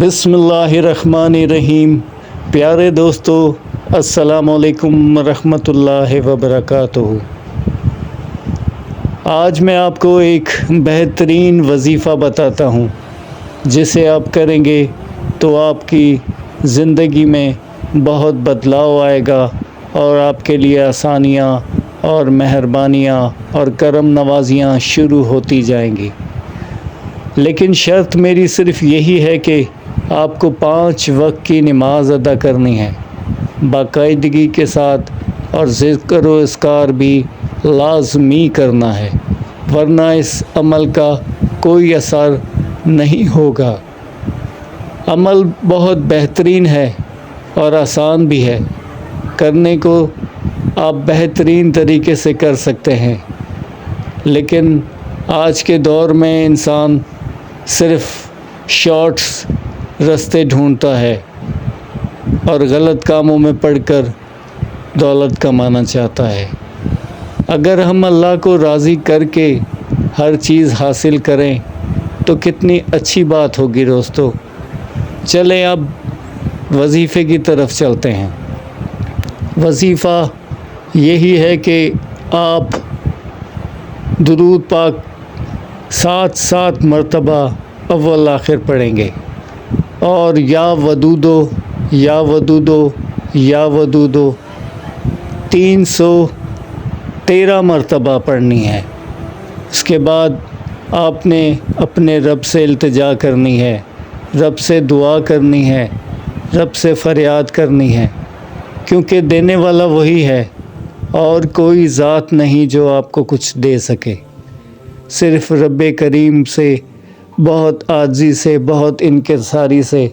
بسم اللہ الرحمن الرحیم۔ پیارے دوستو، السلام علیکم ورحمۃ اللہ وبرکاتہ۔ آج میں آپ کو ایک بہترین وظیفہ بتاتا ہوں جسے آپ کریں گے تو آپ کی زندگی میں بہت بدلاؤ آئے گا اور آپ کے لیے آسانیاں اور مہربانیاں اور کرم نوازیاں شروع ہوتی جائیں گی۔ لیکن شرط میری صرف یہی ہے کہ آپ کو 5 وقت کی نماز ادا کرنی ہے، باقاعدگی کے ساتھ، اور ذکر و اذکار بھی لازمی کرنا ہے، ورنہ اس عمل کا کوئی اثر نہیں ہوگا۔ عمل بہت بہترین ہے اور آسان بھی ہے، کرنے کو آپ بہترین طریقے سے کر سکتے ہیں، لیکن آج کے دور میں انسان صرف شارٹس راستے ڈھونڈتا ہے اور غلط کاموں میں پڑ کر دولت کمانا چاہتا ہے۔ اگر ہم اللہ کو راضی کر کے ہر چیز حاصل کریں تو کتنی اچھی بات ہوگی دوستو۔ چلیں اب وظیفے کی طرف چلتے ہیں۔ وظیفہ یہی ہے کہ آپ درود پاک 7 مرتبہ اول آخر پڑھیں گے، اور یا ودودو یا ودودو یا ودودو 313 مرتبہ پڑھنی ہے۔ اس کے بعد آپ نے اپنے رب سے التجا کرنی ہے، رب سے دعا کرنی ہے، رب سے فریاد کرنی ہے، کیونکہ دینے والا وہی ہے اور کوئی ذات نہیں جو آپ کو کچھ دے سکے۔ صرف رب کریم سے بہت عاجزی سے، بہت انکساری سے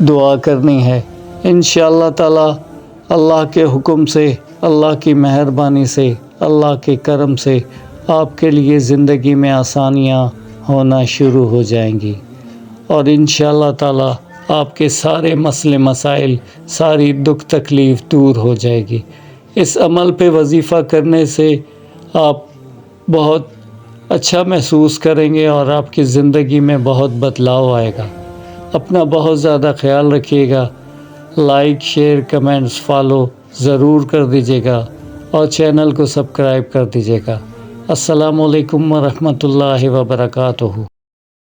دعا کرنی ہے۔ انشاءاللہ تعالی اللہ کے حکم سے، اللہ کی مہربانی سے، اللہ کے کرم سے آپ کے لیے زندگی میں آسانیاں ہونا شروع ہو جائیں گی، اور انشاءاللہ تعالی آپ کے سارے مسئلے مسائل، ساری دکھ تکلیف دور ہو جائے گی۔ اس عمل پہ وظیفہ کرنے سے آپ بہت اچھا محسوس کریں گے اور آپ کی زندگی میں بہت بدلاؤ آئے گا۔ اپنا بہت زیادہ خیال رکھیے گا۔ لائک، شیئر، کمنٹس، فالو ضرور کر دیجیے گا، اور چینل کو سبسکرائب کر دیجیے گا۔ السلام علیکم ورحمۃ اللہ وبرکاتہ۔